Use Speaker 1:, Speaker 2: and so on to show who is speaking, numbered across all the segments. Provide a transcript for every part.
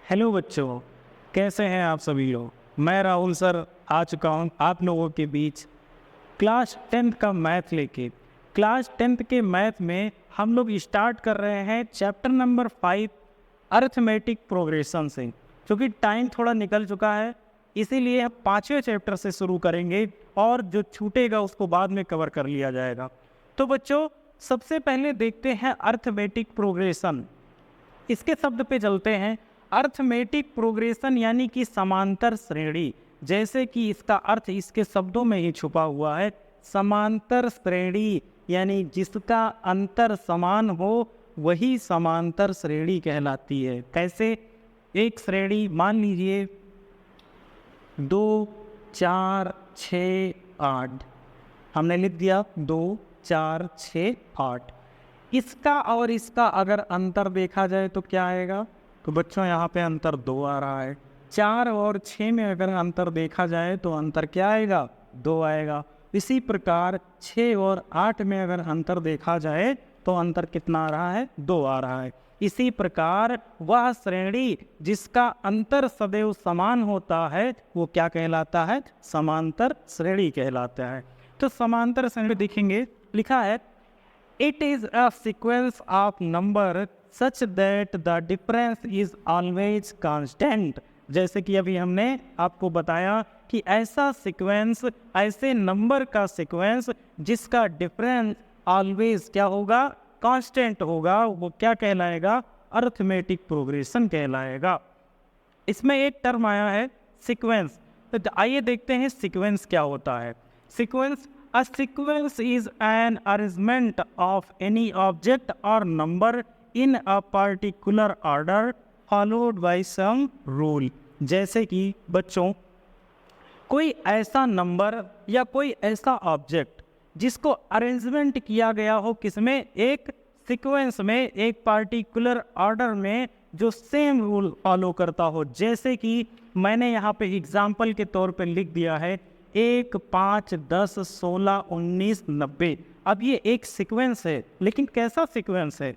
Speaker 1: Hello बच्चों, कैसे हैं आप सभी लोग। मैं राहुल सर आ चुका हूं आप लोगों के बीच क्लास 10th का मैथ लेके। क्लास 10th के मैथ में हम लोग स्टार्ट कर रहे हैं चैप्टर नंबर 5 अरिथमेटिक प्रोग्रेशन से। क्योंकि टाइम थोड़ा निकल चुका है इसीलिए हम 5वें चैप्टर से शुरू करेंगे और जो छूटेगा उसको बाद में कवर कर लिया जाएगा। तो बच्चों, सबसे पहले देखते हैं अरिथमेटिक प्रोग्रेशन। इसके शब्द पे चलते हैं। अरिथमेटिक प्रोग्रेशन यानी कि समांतर श्रेणी, जैसे कि इसका अर्थ इसके शब्दों में ही छुपा हुआ है। समांतर श्रेणी यानी जिसका अंतर समान हो वही समांतर श्रेणी कहलाती है। कैसे? एक श्रेणी मान लीजिए 2 4 6 8, हमने लिख दिया 2 4 6 8। इसका और इसका अगर अंतर देखा जाए तो क्या आएगा? तो बच्चों यहाँ पे अंतर 2 आ रहा है। 4 और 6 में अगर अंतर देखा जाए तो अंतर क्या आएगा? 2 आएगा। इसी प्रकार 6 और 8 में अगर अंतर देखा जाए तो अंतर कितना आ रहा है? 2 आ रहा है। इसी प्रकार वह श्रेणी जिसका अंतर सदैव समान होता है वो क्या कहलाता है? समांतर श्रेणी कहलाता है। तो समांतर श्रेणी देखेंगे, लिखा है It is a sequence of number such that the difference is always constant। जैसे कि अभी हमने आपको बताया कि ऐसा सीक्वेंस, ऐसे नंबर का सीक्वेंस जिसका डिफरेंस ऑलवेज क्या होगा? कांस्टेंट होगा। वो क्या कहलाएगा? अरिथमेटिक प्रोग्रेशन कहलाएगा। इसमें एक टर्म आया है सीक्वेंस। तो आइए देखते हैं सीक्वेंस क्या होता है। Sequence A sequence is an arrangement of any object or number in a particular order followed by some rule। जैसे कि बच्चों, कोई ऐसा नंबर या कोई ऐसा ऑब्जेक्ट जिसको अरेंजमेंट किया गया हो किसमें? एक सीक्वेंस में, एक पार्टिकुलर ऑर्डर में जो सेम रूल फॉलो करता हो। जैसे कि मैंने यहाँ पे एग्जाम्पल के तौर पे लिख दिया है 1 5 10 16 19 90। अब ये एक सीक्वेंस है, लेकिन कैसा सीक्वेंस है?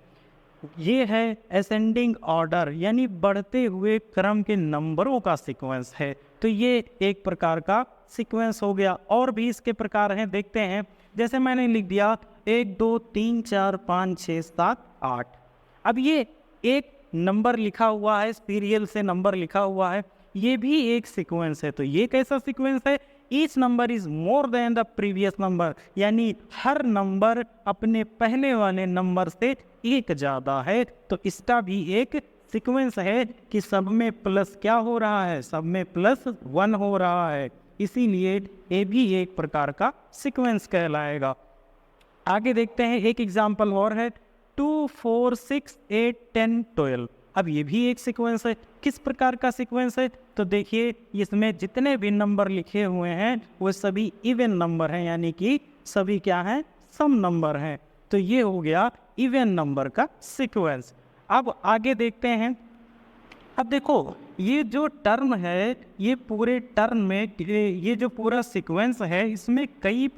Speaker 1: ये है असेंडिंग ऑर्डर यानी बढ़ते हुए क्रम के नंबरों का सीक्वेंस है। तो ये एक प्रकार का सीक्वेंस हो गया। और भी इसके प्रकार हैं, देखते हैं। जैसे मैंने लिख दिया 1 2 3 4 5 6 7 8। अब ये एक नंबर लिखा हुआ है, सीरियल से नंबर लिखा हुआ है, ये भी एक सीक्वेंस है। तो ये कैसा सीक्वेंस है? Each number is more than the previous number, यानी हर नंबर अपने पहले वाले नंबर से एक ज़्यादा है। तो इसका भी एक सीक्वेंस है कि सब में प्लस क्या हो रहा है? सब में +1 हो रहा है। इसीलिए ये भी एक प्रकार का सीक्वेंस कहलाएगा। आगे देखते हैं, एक एग्जाम्पल और है 2 4 6 8 10 12। अब ये भी एक सीक्वेंस है। किस प्रकार का सीक्वेंस है? तो देखिए, इसमें जितने भी नंबर लिखे हुए हैं वो सभी इवन नंबर हैं, यानी कि सभी क्या हैं? सम नंबर हैं। तो ये हो गया इवन नंबर का सीक्वेंस। अब आगे देखते हैं। अब देखो, ये जो टर्म है, ये पूरे टर्म में, ये जो पूरा सीक्वेंस है इसमें कई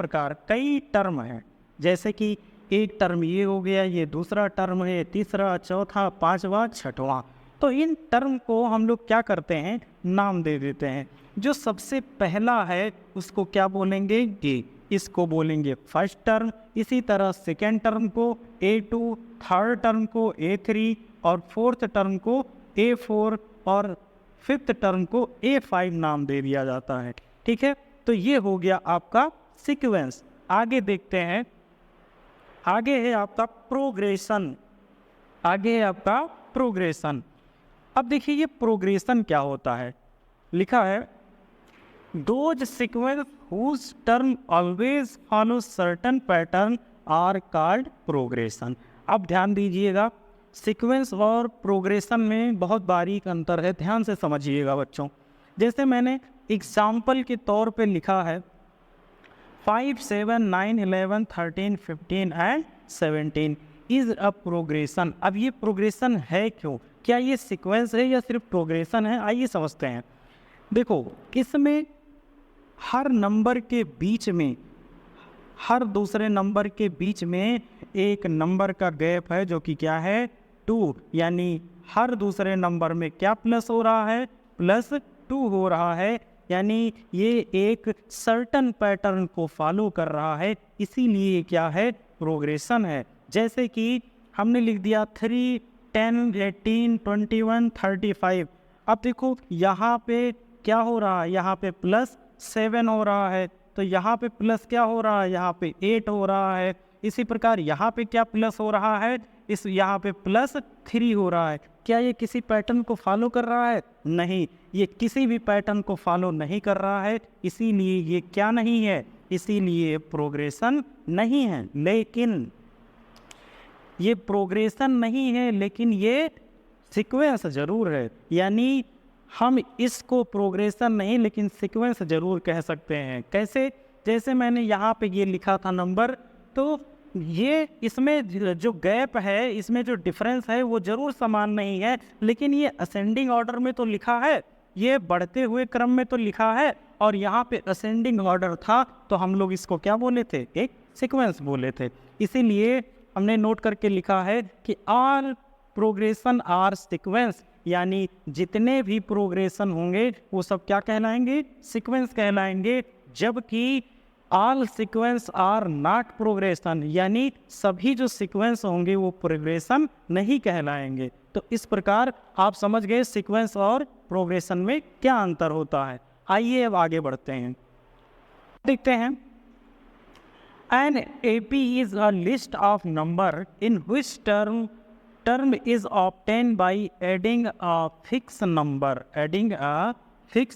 Speaker 1: टर्म हैं। जैसे कि एक टर्म ये हो गया, ये दूसरा टर्म है, तीसरा, चौथा, पांचवा, छठवां। तो इन टर्म को हम लोग क्या करते हैं? नाम दे देते हैं। जो सबसे पहला है उसको क्या बोलेंगे? ए, इसको बोलेंगे फर्स्ट टर्म। इसी तरह सेकेंड टर्म को A2, थर्ड टर्म को A3 और फोर्थ टर्म को A4 और फिफ्थ टर्म को A5 नाम दे दिया जाता है। ठीक है, तो ये हो गया आपका सीक्वेंस। आगे देखते हैं। आगे है आपका प्रोग्रेशन। आगे है आपका प्रोग्रेशन। अब देखिए ये प्रोग्रेशन क्या होता है। लिखा है those sequence whose term always follow certain pattern are called progression. अब ध्यान दीजिएगा, सीक्वेंस और प्रोग्रेशन में बहुत बारीक अंतर है, ध्यान से समझिएगा बच्चों। जैसे मैंने एग्जाम्पल के तौर पे लिखा है 5 7 9 11 13 15 एंड 17 इज अ प्रोग्रेशन। अब ये प्रोग्रेशन है क्यों? क्या ये सीक्वेंस है या सिर्फ प्रोग्रेशन है? आइए समझते हैं। देखो, इसमें हर नंबर के बीच में, हर दूसरे नंबर के बीच में एक नंबर का गैप है जो कि क्या है? 2, यानी हर दूसरे नंबर में क्या प्लस हो रहा है, +2 हो रहा है, यानी ये एक सर्टन पैटर्न को फॉलो कर रहा है, इसीलिए क्या है, प्रोग्रेशन है। जैसे कि हमने लिख दिया 3, 10, 18, 21, 35। अब देखो यहाँ पे क्या हो रहा है, यहाँ पे +7 हो रहा है, तो यहाँ पे प्लस क्या हो रहा है, यहाँ पे 8 हो रहा है। इसी प्रकार यहाँ पे क्या प्लस हो रहा है, इस यहाँ पे +3 हो रहा है। क्या ये किसी पैटर्न को फॉलो कर रहा है? नहीं, ये किसी भी पैटर्न को फॉलो नहीं कर रहा है, इसीलिए ये क्या नहीं है, इसीलिए प्रोग्रेशन नहीं है। लेकिन ये प्रोग्रेशन नहीं है, लेकिन ये सीक्वेंस ज़रूर है, यानी हम इसको प्रोग्रेशन नहीं लेकिन सीक्वेंस ज़रूर कह सकते हैं। कैसे? जैसे मैंने यहाँ पे ये लिखा था नंबर, तो ये इसमें जो गैप है, इसमें जो डिफरेंस है वो ज़रूर समान नहीं है, लेकिन ये असेंडिंग ऑर्डर में तो लिखा है, ये बढ़ते हुए क्रम में तो लिखा है, और यहाँ पे असेंडिंग ऑर्डर था, तो हम लोग इसको क्या बोले थे, एक सीक्वेंस बोले थे। इसीलिए हमने नोट करके लिखा है कि ऑल प्रोग्रेशन आर सीक्वेंस, यानी जितने भी प्रोग्रेशन होंगे वो सब क्या कहलाएंगे, सीक्वेंस कहलाएंगे। जबकि all sequence are not progression, यानी सभी जो सीक्वेंस होंगे वो प्रोग्रेशन नहीं कहलाएंगे। तो इस प्रकार आप समझ गए सीक्वेंस और प्रोग्रेशन में क्या अंतर होता है। आइए अब आगे बढ़ते हैं, देखते हैं। An AP is a list of number in which term is obtained by adding a fixed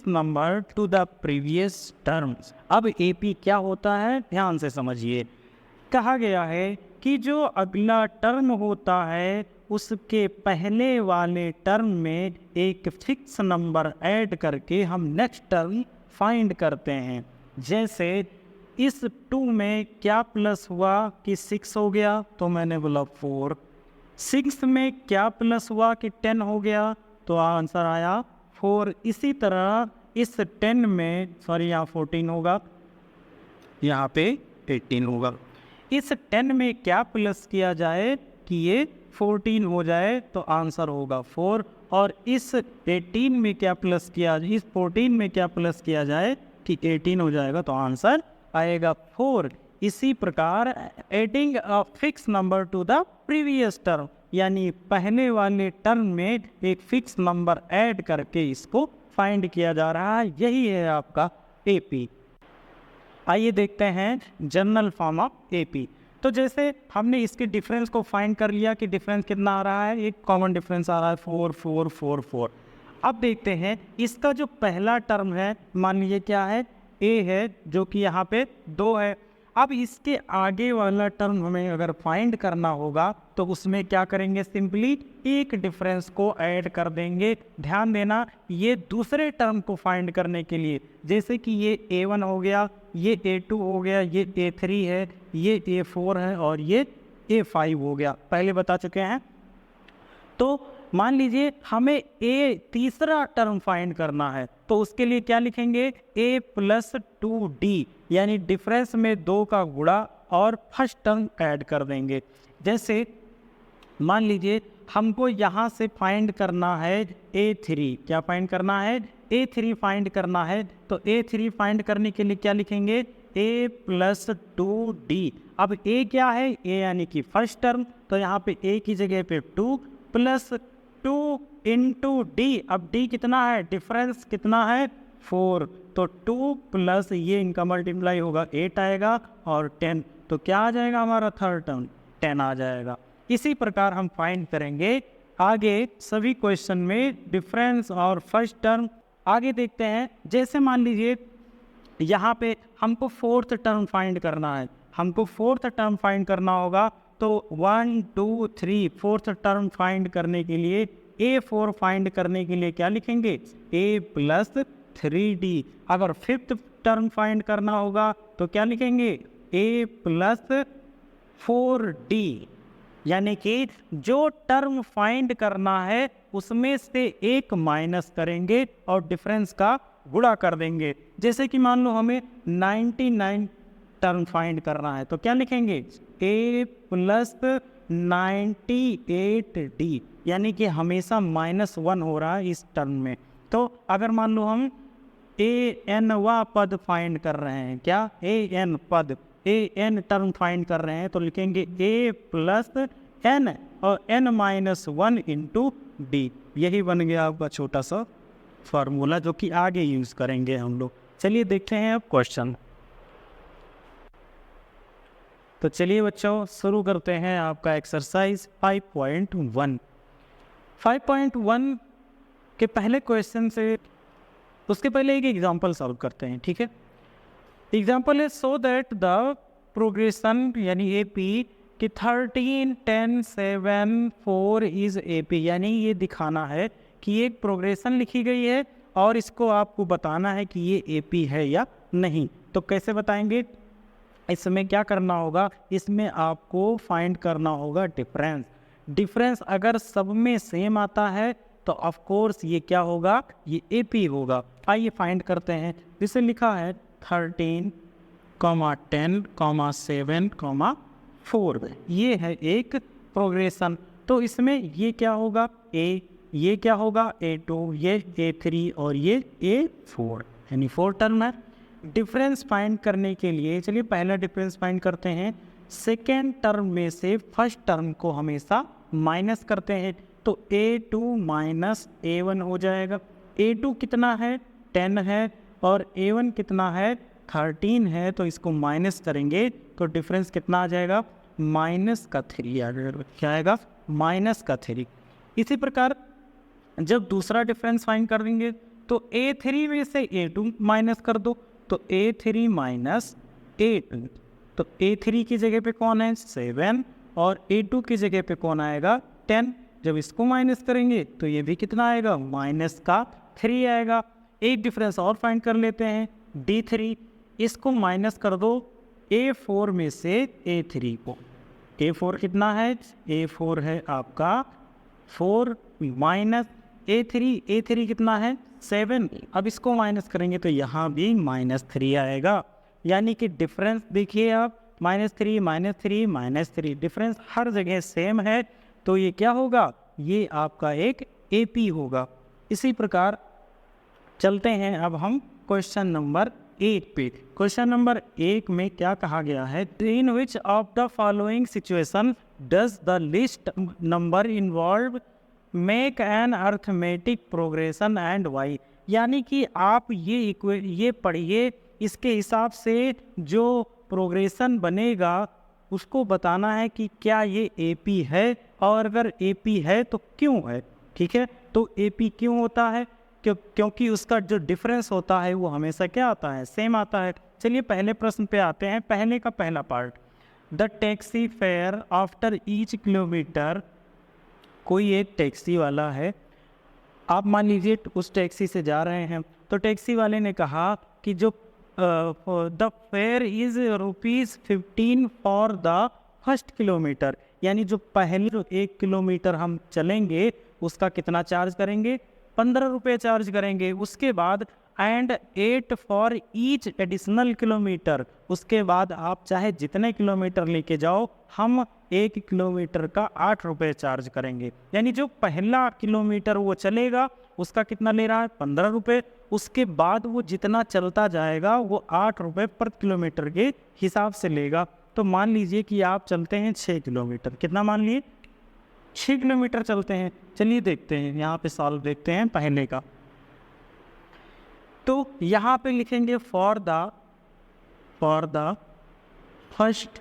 Speaker 1: number to the previous terms। अब AP क्या होता है, ध्यान से समझिए। कहा गया है कि जो अगला टर्म होता है उसके पहले वाले टर्म में एक फिक्स नंबर ऐड करके हम नेक्स्ट टर्म फाइंड करते हैं। जैसे इस 2 में क्या प्लस हुआ कि 6 हो गया, तो मैंने बोला 4। 6 में क्या प्लस हुआ कि 10 हो गया, तो आंसर आया 4। इसी तरह इस 10 में, सॉरी यहाँ 14 होगा, यहाँ पे 18 होगा। इस 10 में क्या प्लस किया जाए कि ये 14 हो जाए, तो आंसर होगा 4। और इस 18 में क्या प्लस किया, इस 14 में क्या प्लस किया जाए कि 18 हो जाएगा, तो आंसर आएगा 4। इसी प्रकार adding a fix number two the previous term, यानी पहले वाले टर्म में एक फिक्स नंबर ऐड करके इसको फाइंड किया जा रहा है, यही है आपका एपी। आइए देखते हैं जनरल फॉर्म ऑफ एपी। तो जैसे हमने इसके डिफरेंस को फाइंड कर लिया कि डिफरेंस कितना आ रहा है, एक कॉमन डिफरेंस आ रहा है 4 4 4 4। अब देखते हैं इसका जो पहला टर्म है, मान लीजिए क्या है, ए है, जो कि यहाँ पे 2 है। अब इसके आगे वाला टर्म हमें अगर फाइंड करना होगा तो उसमें क्या करेंगे, सिंपली एक डिफरेंस को ऐड कर देंगे। ध्यान देना, ये दूसरे टर्म को फाइंड करने के लिए, जैसे कि ये A1 हो गया, ये A2 हो गया, ये A3 है, ये A4 है और ये A5 हो गया, पहले बता चुके हैं। तो मान लीजिए हमें ए तीसरा टर्म फाइंड करना है, तो उसके लिए क्या लिखेंगे, a + 2d, यानी डिफरेंस में 2 का गुणा और फर्स्ट टर्म ऐड कर देंगे। जैसे मान लीजिए हमको यहाँ से फाइंड करना है a3, क्या फाइंड करना है, a3 फाइंड करना है, तो a3 फाइंड करने के लिए क्या लिखेंगे, a + 2d। अब a क्या है, a यानी कि फर्स्ट टर्म, तो यहाँ पे a की जगह पे 2 + 2 × d। अब d कितना है, डिफरेंस कितना है, 4, तो 2 प्लस ये इनका मल्टीप्लाई होगा 8 आएगा और 10, तो क्या आ जाएगा हमारा थर्ड टर्म, 10 आ जाएगा। इसी प्रकार हम फाइंड करेंगे आगे सभी क्वेश्चन में डिफरेंस और फर्स्ट टर्म। आगे देखते हैं, जैसे मान लीजिए यहाँ पे हमको फोर्थ टर्म फाइंड करना है, हमको फोर्थ टर्म फाइंड करना होगा, तो 1 2 3 फोर्थ टर्म फाइंड करने के लिए A4 फाइंड करने के लिए क्या लिखेंगे, a + 3d। अगर फिफ्थ टर्म फाइंड करना होगा तो क्या लिखेंगे, a + 4d, यानी कि जो टर्म फाइंड करना है उसमें से एक माइनस करेंगे और डिफरेंस का गुणा कर देंगे। जैसे कि मान लो हमें 99 टर्म फाइंड करना है, तो क्या लिखेंगे, a + 98d, यानी कि हमेशा -1 हो रहा है इस टर्म में। तो अगर मान लो हम an पद फाइंड कर रहे हैं, क्या an पद, an टर्म फाइंड कर रहे हैं, तो लिखेंगे a प्लस n और n-1 इंटू डी। यही बन गया आपका छोटा सा फार्मूला जो कि आगे यूज़ करेंगे हम लोग। चलिए देखते हैं अब क्वेश्चन। तो चलिए बच्चों शुरू करते हैं आपका एक्सरसाइज 5.1। 5.1 के पहले क्वेश्चन से, उसके पहले एक एग्जांपल सॉल्व करते हैं, ठीक है। एग्जांपल है सो दैट द प्रोग्रेशन यानी एपी कि 13, 10, 7, 4 इज एपी, यानी ये दिखाना है कि एक प्रोग्रेशन लिखी गई है और इसको आपको बताना है कि ये एपी है या नहीं। तो कैसे बताएंगे, इसमें क्या करना होगा, इसमें आपको फाइंड करना होगा डिफरेंस। डिफरेंस अगर सब में सेम आता है तो ऑफ कोर्स ये क्या होगा, ये एपी होगा। आइए फाइंड करते हैं। जिसे लिखा है 13, 10, 7, 4, ये है एक प्रोग्रेशन। तो इसमें ये क्या होगा ए, ये क्या होगा A2, ये A3 और ये A4, यानी 4 टर्म है। डिफरेंस फाइंड करने के लिए चलिए पहला डिफरेंस फाइंड करते हैं। सेकेंड टर्म में से फर्स्ट टर्म को हमेशा माइनस करते हैं, तो A2 माइनस A1 हो जाएगा। A2 कितना है 10 है और A1 कितना है 13 है, तो इसको माइनस करेंगे तो डिफरेंस कितना आ जाएगा, -3 आ जाएगा। क्या आएगा, -3। इसी प्रकार जब दूसरा डिफरेंस फाइंड करेंगे तो A3 में से A2 माइनस कर दो, तो A3 माइनस A2, तो A3 की जगह पे कौन है 7 और A2 की जगह पे कौन आएगा 10। जब इसको माइनस करेंगे तो ये भी कितना आएगा, -3 आएगा। एक डिफरेंस और फाइंड कर लेते हैं D3, इसको माइनस कर दो A4 में से A3 को। A4 कितना है, A4 है आपका 4 माइनस A3 कितना है 7। अब इसको माइनस करेंगे तो यहाँ भी -3 आएगा। यानी कि डिफरेंस देखिए आप, -3, -3, -3, डिफरेंस हर जगह सेम है। तो ये क्या होगा, ये आपका एक एपी होगा। इसी प्रकार चलते हैं अब हम क्वेश्चन नंबर 1 पे। क्वेश्चन नंबर 1 में क्या कहा गया है, in which of the following situation does the list number involve make an arithmetic progression and why. यानी कि आप ये पढ़िए, इसके हिसाब से जो प्रोग्रेशन बनेगा उसको बताना है कि क्या ये एपी है, और अगर एपी है तो क्यों है। ठीक है, तो एपी क्यों होता है, क्योंकि उसका जो डिफरेंस होता है वो हमेशा क्या आता है, सेम आता है। चलिए पहले प्रश्न पे आते हैं। पहले का पहला part, the taxi fare after each kilometre. कोई एक टैक्सी वाला है, आप मान लीजिए उस टैक्सी से जा रहे हैं, तो टैक्सी वाले ने कहा कि जो the fair is ₹15 for the first kilometre, यानी जो पहले जो 1 किलोमीटर हम चलेंगे उसका कितना चार्ज करेंगे, 15 रुपये चार्ज करेंगे। उसके बाद and 8 for each additional kilometre, उसके बाद आप चाहे जितने किलोमीटर लेके जाओ, हम 1 किलोमीटर का 8 रुपये चार्ज करेंगे। यानी जो पहला किलोमीटर वो चलेगा उसका कितना ले रहा है, 15 रुपये। उसके बाद वो जितना चलता जाएगा वो 8 रुपये पर किलोमीटर के हिसाब से लेगा। तो मान लीजिए कि आप चलते हैं 6 किलोमीटर, कितना मान लिए 6 किलोमीटर चलते हैं। चलिए देखते हैं, यहाँ पे सॉल्व देखते हैं पहले का। तो यहाँ पे लिखेंगे फॉर द फर्स्ट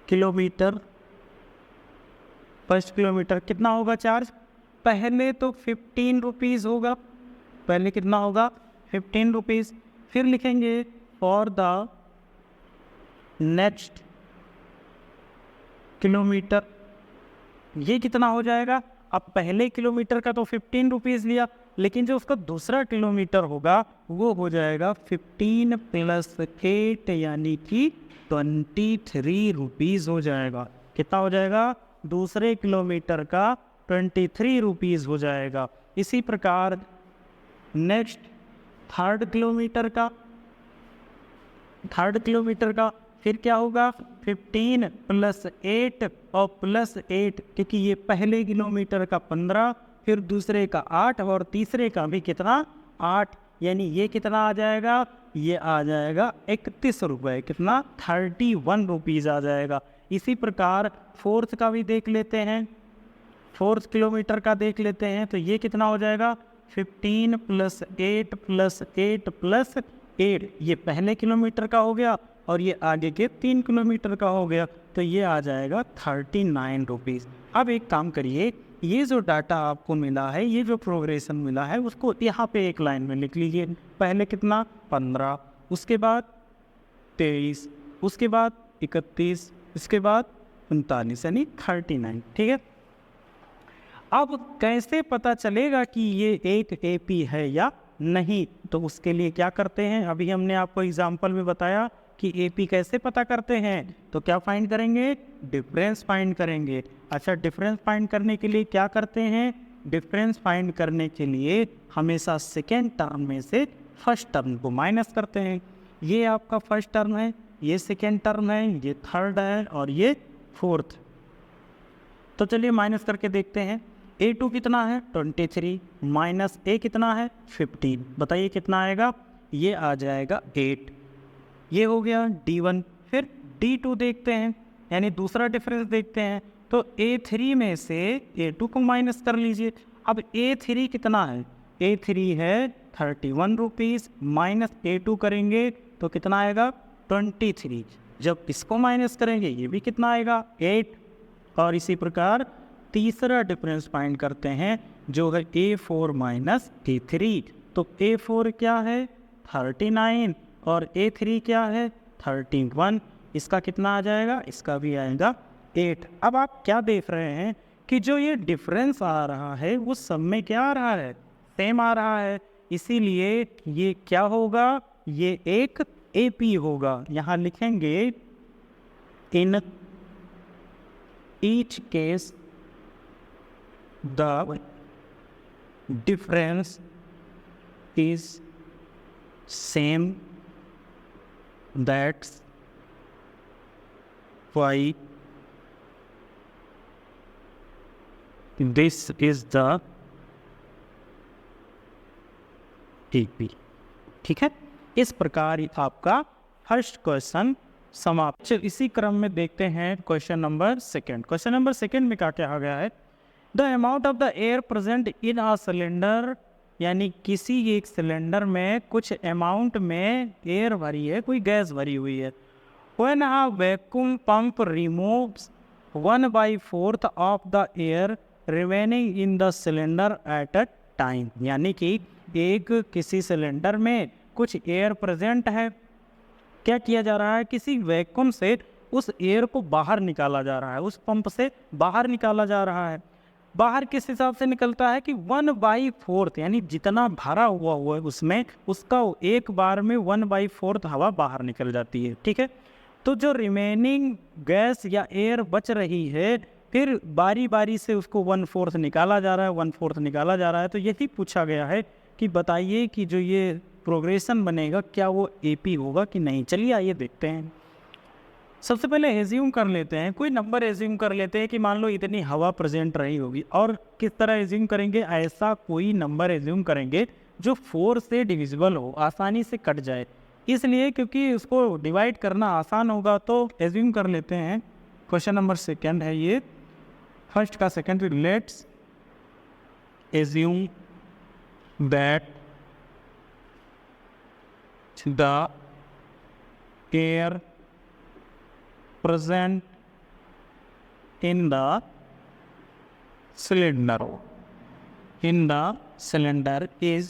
Speaker 1: किलोमीटर कितना होगा चार्ज, पहले तो 15 रुपीज़ होगा, पहले कितना होगा 15 रुपीज़। फिर लिखेंगे फॉर द नेक्स्ट किलोमीटर, ये कितना हो जाएगा। अब पहले किलोमीटर का तो 15 रुपीज़ लिया, लेकिन जो उसका दूसरा किलोमीटर होगा वो हो जाएगा 15 + 8 यानी कि 23 रुपीज़ हो जाएगा। कितना हो जाएगा, दूसरे किलोमीटर का 23 रुपीज़ हो जाएगा। इसी प्रकार नेक्स्ट थर्ड किलोमीटर का फिर क्या होगा 15 + 8 और +8, क्योंकि ये पहले किलोमीटर का 15, फिर दूसरे का 8 और तीसरे का भी कितना 8, यानी ये कितना आ जाएगा, ये आ जाएगा 31 रुपये, कितना 31 रुपीज़ आ जाएगा। इसी प्रकार फोर्थ का भी देख लेते हैं, फोर्थ किलोमीटर का देख लेते हैं, तो ये कितना हो जाएगा 15 + 8 + 8 + 8, ये पहले किलोमीटर का हो गया और ये आगे के 3 किलोमीटर का हो गया, तो ये आ जाएगा 39 रुपीज़। अब एक काम करिए, ये जो डाटा आपको मिला है, ये जो प्रोग्रेशन मिला है, उसको यहाँ पे एक लाइन में लिख लीजिए। पहले कितना 15, उसके बाद 23, उसके बाद 31, इसके बाद 39, यानी 39, ठीक है। अब कैसे पता चलेगा कि ये एक एपी है या नहीं, तो उसके लिए क्या करते हैं, अभी हमने आपको एग्जाम्पल में बताया कि एपी कैसे पता करते हैं। तो क्या फाइंड करेंगे, डिफरेंस फाइंड करेंगे। अच्छा, डिफरेंस फाइंड करने के लिए क्या करते हैं, डिफरेंस फाइंड करने के लिए हमेशा सेकेंड टर्म में से फर्स्ट टर्म को माइनस करते हैं। ये आपका फर्स्ट टर्म है, ये सेकेंड टर्म है, ये थर्ड है और ये फोर्थ। तो चलिए माइनस करके देखते हैं। A2 कितना है 23 माइनस A कितना है 15, बताइए कितना आएगा, ये आ जाएगा 8। ये हो गया D1। फिर D2 देखते हैं, यानी दूसरा डिफरेंस देखते हैं। तो A3 में से A2 को माइनस कर लीजिए। अब A3 कितना है, A3 है 31 रुपीज़, माइनस A2 करेंगे तो कितना आएगा 23। जब इसको माइनस करेंगे ये भी कितना आएगा 8। और इसी प्रकार तीसरा डिफरेंस फाइंड करते हैं जो है A4 माइनस A3। तो A4 क्या है 39 और A3 क्या है 31, इसका कितना आ जाएगा, इसका भी आएगा 8। अब आप क्या देख रहे हैं कि जो ये डिफरेंस आ रहा है वो सब में क्या आ रहा है, सेम आ रहा है, इसीलिए ये क्या होगा, ये एक AP होगा। यहाँ लिखेंगे in each case the difference is same, that's why this is the AP। ठीक है, इस प्रकार आपका फर्स्ट क्वेश्चन समाप्त। इसी क्रम में देखते हैं question number second. Question number second में क्या कहा गया है, the amount of the air present in a cylinder, यानी किसी एक सिलेंडर में कुछ अमाउंट में एयर भरी है, कोई गैस भरी हुई है। When a vacuum pump removes 1/4 of the air remaining in the cylinder at a time, यानी कि एक किसी सिलेंडर में कुछ एयर प्रेजेंट है, क्या किया जा रहा है, किसी वैक्यूम से उस एयर को बाहर निकाला जा रहा है, उस पंप से बाहर निकाला जा रहा है। बाहर किस हिसाब से निकलता है कि 1/4, यानी जितना भरा हुआ है उसमें, उसका एक बार में 1/4 हवा बाहर निकल जाती है। ठीक है, तो जो रिमेनिंग गैस या एयर बच रही है, फिर बारी बारी से उसको 1/4 निकाला जा रहा है, 1/4 निकाला जा रहा है। तो यही पूछा गया है कि बताइए कि जो ये प्रोग्रेशन बनेगा क्या वो AP होगा कि नहीं। चलिए आइए देखते हैं। सबसे पहले एज्यूम कर लेते हैं, कोई नंबर एज्यूम कर लेते हैं कि मान लो इतनी हवा प्रेजेंट रही होगी। और किस तरह एज्यूम करेंगे, ऐसा कोई नंबर एज्यूम करेंगे जो 4 से डिविजिबल हो, आसानी से कट जाए, इसलिए क्योंकि उसको डिवाइड करना आसान होगा। तो एज्यूम कर लेते हैं, क्वेश्चन नंबर सेकंड है ये, फर्स्ट का second, let's assume that the air present in the cylinder is,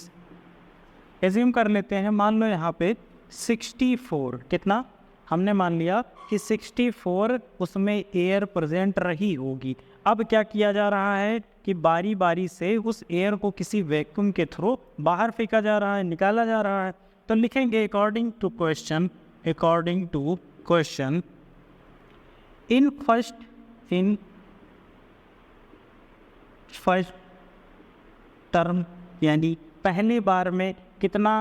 Speaker 1: assume कर लेते हैं, मान लो यहाँ पे 64, कितना हमने मान लिया कि 64 उसमें एयर प्रेजेंट रही होगी। अब क्या किया जा रहा है कि बारी बारी से उस एयर को किसी वैक्यूम के थ्रू बाहर फेंका जा रहा है, निकाला जा रहा है। तो लिखेंगे according to question in first term, यानी पहले बार में कितना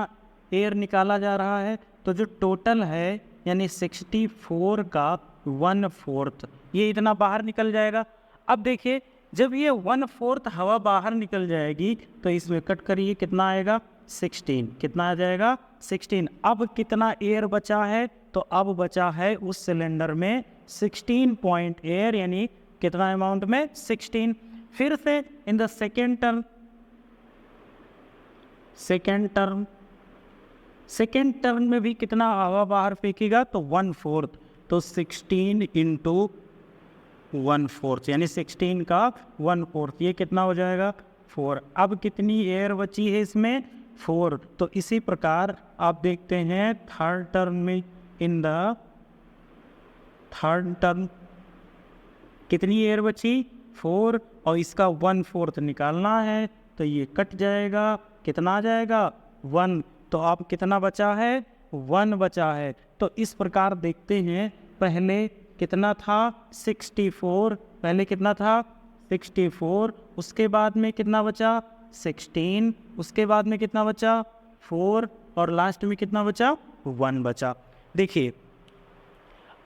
Speaker 1: एयर निकाला जा रहा है। तो जो टोटल है यानी 64 का 1/4, ये इतना बाहर निकल जाएगा। अब देखिए जब ये 1/4 हवा बाहर निकल जाएगी तो इसमें कट करिए, कितना आएगा 16, कितना आ जाएगा 16। अब कितना एयर बचा है, तो अब बचा है उस सिलेंडर में 16 पॉइंट एयर, यानी कितना अमाउंट में 16। फिर से इन द सेकेंड टर्म में भी कितना हवा बाहर फेंकेगा, तो 1/4, तो 16 इंटू 1/4 यानी 16 का 1/4, ये कितना हो जाएगा 4। अब कितनी एयर बची है इसमें 4। तो इसी प्रकार आप देखते हैं थर्ड टर्म में, इन द थर्ड टर्म कितनी एयर बची 4, और इसका 1/4 निकालना है तो ये कट जाएगा, कितना आ जाएगा 1। तो अब कितना बचा है 1 बचा है। तो इस प्रकार देखते हैं, पहले कितना था 64, पहले कितना था 64, उसके बाद में कितना बचा 16, उसके बाद में कितना बचा 4, और लास्ट में कितना बचा 1 बचा। देखिए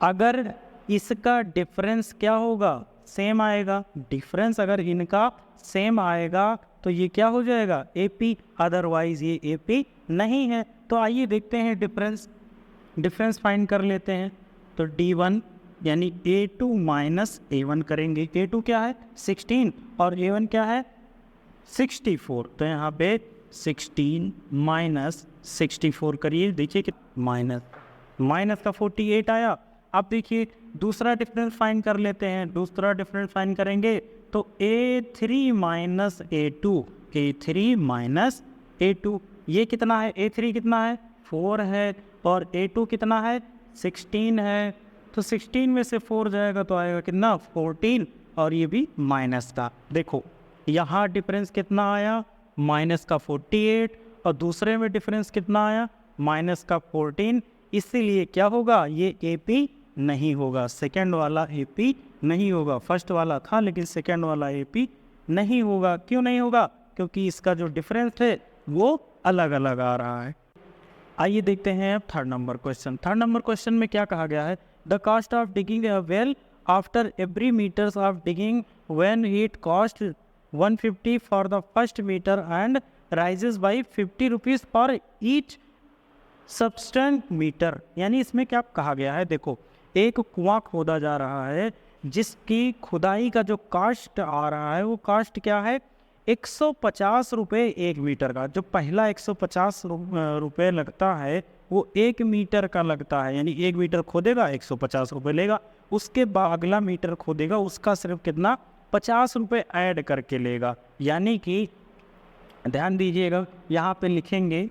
Speaker 1: अगर इसका डिफरेंस क्या होगा, सेम आएगा, डिफरेंस अगर इनका सेम आएगा तो ये क्या हो जाएगा AP, अदरवाइज ये AP नहीं है। तो आइए देखते हैं डिफरेंस फाइंड कर लेते हैं। तो D1 यानी A2 माइनस A1 करेंगे। A2 क्या है 16 और A1 क्या है 64, तो यहाँ पे 16 माइनस 64 करिए, देखिए कि माइनस का 48 आया। अब देखिए दूसरा डिफरेंस फाइंड कर लेते हैं। दूसरा डिफरेंस फाइंड करेंगे तो A3 minus A2 minus A2, ये कितना है A3 कितना है 4 है, और A2 कितना है 16 है। तो 16 में से 4 जाएगा तो आएगा कितना 14, और ये भी माइनस का। देखो यहाँ डिफरेंस कितना आया माइनस का 48, और दूसरे में डिफरेंस कितना आया माइनस का 14। इसीलिए क्या होगा ये AP नहीं होगा, सेकंड वाला AP नहीं होगा। फर्स्ट वाला था लेकिन सेकंड वाला AP नहीं होगा। क्यों नहीं होगा, क्योंकि इसका जो डिफरेंस है वो अलग अलग आ रहा है। आइए देखते हैं अब third number question. Third number question में क्या कहा गया है, the cost of digging a well after every metres of digging when it cost 150 for the first metre and rises by 50 rupees for each subsequent metre. यानी इसमें क्या कहा गया है, देखो एक कुआं खोदा जा रहा है जिसकी खुदाई का जो कास्ट आ रहा है वो कास्ट क्या है 150 रुपये 1 मीटर का। जो पहला 150 रुपये लगता है वो 1 मीटर का लगता है, यानी 1 मीटर खोदेगा 150 रुपये लेगा। उसके बाद अगला मीटर खोदेगा उसका सिर्फ कितना 50 रुपये ऐड करके लेगा। यानी कि ध्यान दीजिएगा यहाँ पे लिखेंगे,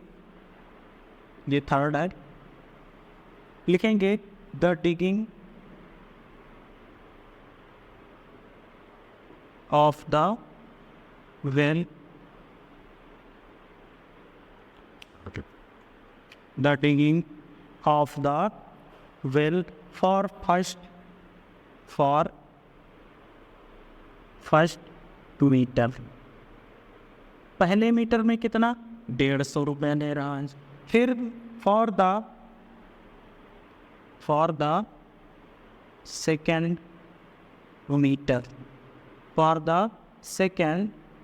Speaker 1: ये थर्ड है, लिखेंगे the digging of the well, the digging of the well for first metre. पहले मीटर में कितना 150 रुपये ले रहा है। फिर फॉर द सेकेंड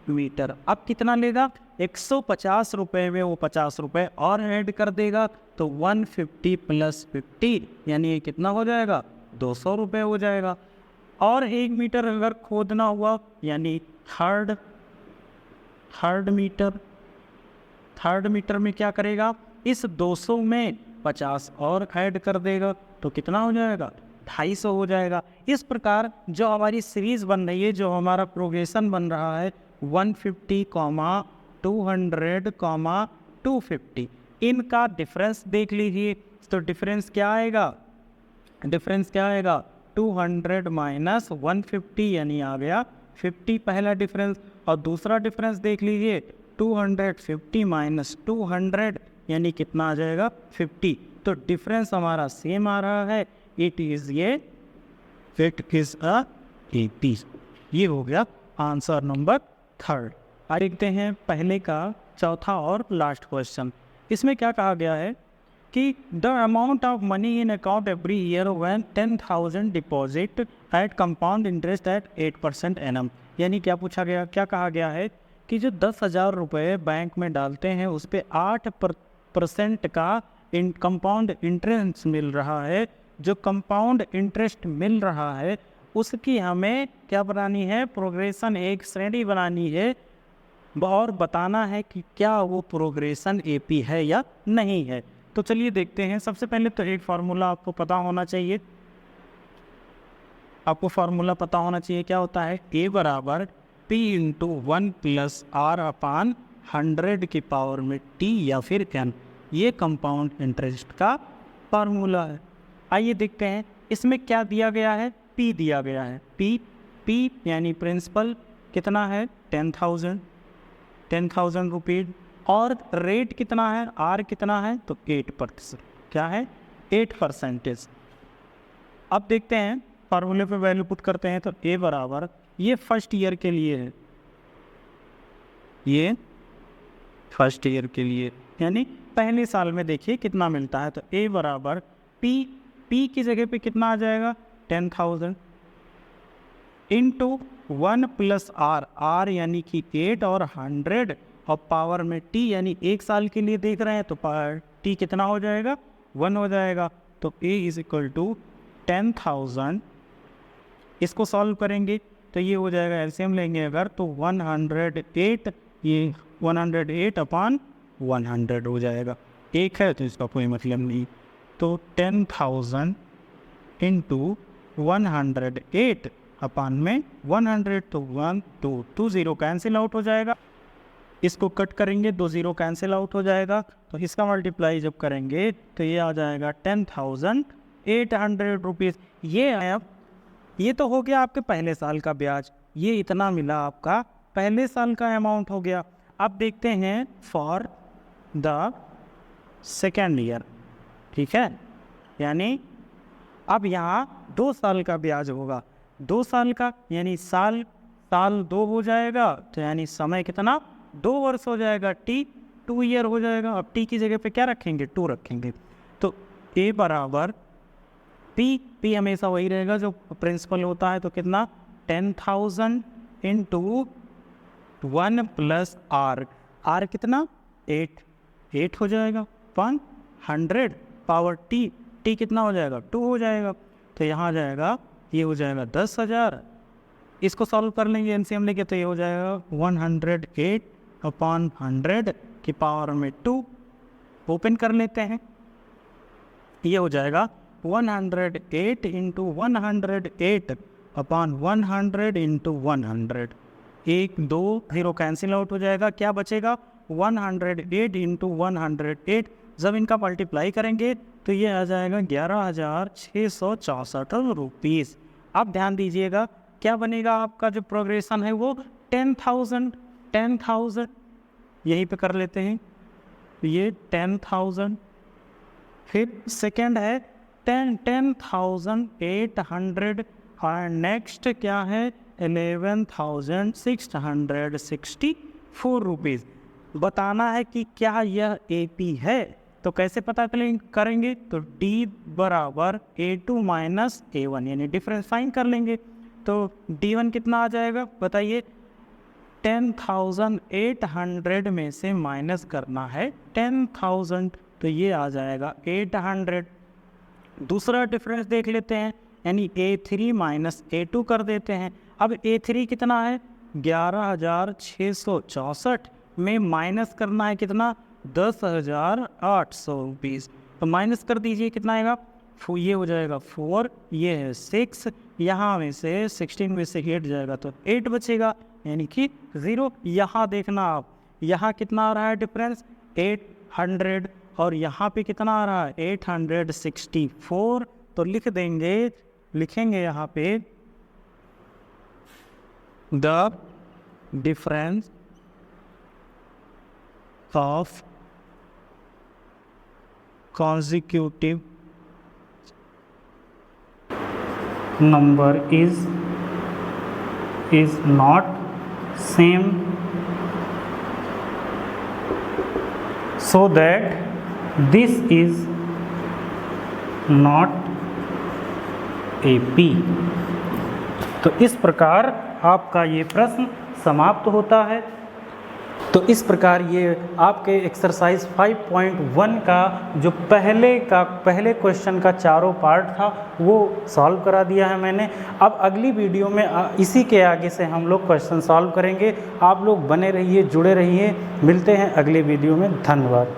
Speaker 1: मीटर, अब कितना लेगा 150 रुपये में वो 50 रुपये और ऐड कर देगा, तो 150 प्लस 50 यानी ये कितना हो जाएगा 200 रुपये हो जाएगा। और 1 मीटर अगर खोदना हुआ यानी थर्ड मीटर में क्या करेगा, इस 200 में 50 और ऐड कर देगा, तो कितना हो जाएगा 250 हो जाएगा। इस प्रकार जो हमारी सीरीज बन रही है, जो हमारा प्रोग्रेशन बन रहा है 150, 200, 250, इनका डिफरेंस देख लीजिए। तो डिफरेंस क्या आएगा 200 माइनस 150 यानी आ गया 50 पहला डिफरेंस। और दूसरा डिफरेंस देख लीजिए 250 माइनस 200 यानी कितना आ जाएगा 50। तो डिफरेंस हमारा सेम आ रहा है, इट इज़ अ AP। ये हो गया आंसर नंबर थर्ड। आज देखते हैं पहले का चौथा और लास्ट क्वेश्चन। इसमें क्या कहा गया है, कि the amount of money in account every year when 10,000 deposit eight compound interest eight 8% annum. यानी क्या पूछा गया, क्या कहा गया है कि जो 10,000 रुपये बैंक में डालते हैं उस पर 8% का कंपाउंड इंटरेस्ट मिल रहा है। जो कंपाउंड इंटरेस्ट मिल रहा है उसकी हमें क्या बनानी है, प्रोग्रेशन, एक श्रेणी बनानी है और बताना है कि क्या वो प्रोग्रेशन एपी है या नहीं है। तो चलिए देखते हैं। सबसे पहले तो एक फार्मूला आपको पता होना चाहिए, आपको फार्मूला पता होना चाहिए। क्या होता है, ए बराबर P इंटू 1 प्लस R अपान 100 की पावर में T या फिर N। ये कंपाउंड इंटरेस्ट का फार्मूला है। आइए देखते हैं इसमें क्या दिया गया है, P दिया गया है। P यानी प्रिंसिपल कितना है 10,000 रुपीज़, और रेट कितना है, R कितना है, तो 8%। क्या है, 8%। अब देखते हैं फार्मूले पे वैल्यू पुट करते हैं तो A बराबर, ये फर्स्ट ईयर के लिए है, ये फर्स्ट ईयर के लिए यानी पहले साल में देखिए कितना मिलता है। तो A बराबर P की जगह पे कितना आ जाएगा 10,000 इंटू 1 प्लस R यानी कि 8 और 100 और पावर में T यानी एक साल के लिए देख रहे हैं तो T कितना हो जाएगा 1 हो जाएगा। तो A इज इक्वल टू 10,000, इसको सॉल्व करेंगे तो ये हो जाएगा, एलसीएम लेंगे अगर तो 108, ये 108 अपान 100 हो जाएगा। एक है तो इसका कोई मतलब नहीं। तो 10,000 इंटू 108 अपान में 100, तो 1 2 0 कैंसिल आउट हो जाएगा। इसको कट करेंगे, 2 0 कैंसिल आउट हो जाएगा। तो इसका मल्टीप्लाई जब करेंगे तो ये आ जाएगा 10,800 रुपीज़। ये है, अब ये तो हो गया आपके पहले साल का ब्याज, ये इतना मिला आपका पहले साल का अमाउंट हो गया। अब देखते हैं फॉर द सेकेंड ईयर, ठीक है, यानी अब यहाँ 2 साल का ब्याज होगा। 2 साल का यानी साल 2 हो जाएगा, तो यानी समय कितना 2 वर्ष हो जाएगा, T 2 ईयर हो जाएगा। अब T की जगह पे क्या रखेंगे, 2 रखेंगे। तो A बराबर P हमेशा वही रहेगा जो प्रिंसिपल होता है, तो कितना 10,000 इंटू 1 प्लस R कितना 8 हो जाएगा, 100 पावर T कितना हो जाएगा 2 हो जाएगा। तो यहाँ आ जाएगा, ये हो जाएगा 10,000। इसको सॉल्व कर लेंगे एलसीएम लेके तो ये हो जाएगा 108 अपान 100 की पावर में 2। ओपन कर लेते हैं, ये हो जाएगा 108 इंटू 108 अपान 100 इंटू 100। 1 2 0 कैंसिल आउट हो जाएगा। क्या बचेगा 108 इंटू 108। जब इनका मल्टीप्लाई करेंगे तो ये आ जाएगा 11,664 रुपीज़। अब ध्यान दीजिएगा क्या बनेगा, आपका जो प्रोग्रेशन है वो 10,000 यहीं पे कर लेते हैं। ये 10,000, फिर सेकेंड है 10,800 और नेक्स्ट क्या है 11,664 रुपीज़। बताना है कि क्या यह AP है। तो कैसे पता करेंगे, तो D बराबर A2 माइनस A1 यानी डिफरेंस फाइंड कर लेंगे। तो D1 कितना आ जाएगा बताइए, 10,800 में से माइनस करना है 10,000, तो ये आ जाएगा 800। दूसरा डिफरेंस देख लेते हैं, यानी A3 माइनस A2 कर देते हैं। अब A3 कितना है 11,664 में माइनस करना है कितना 10,800 रुपीज़। तो माइनस कर दीजिए कितना आएगा, ये हो जाएगा 4, ये है 6, यहाँ में से 16 में से 8 जाएगा तो 8 बचेगा, यानी कि 0। यहाँ देखना आप, यहाँ कितना आ रहा है डिफरेंस 800 और यहाँ पे कितना आ रहा है 864। तो लिखेंगे यहाँ पे the difference of consecutive number is not same, so that this is
Speaker 2: not AP। तो इस प्रकार आपका ये प्रश्न समाप्त होता है। तो इस प्रकार ये आपके एक्सरसाइज 5.1 का जो पहले क्वेश्चन का चारों पार्ट था वो सॉल्व करा दिया है मैंने। अब अगली वीडियो में इसी के आगे से हम लोग क्वेश्चन सॉल्व करेंगे। आप लोग बने रहिए, जुड़े रहिए। मिलते हैं अगले वीडियो में। धन्यवाद।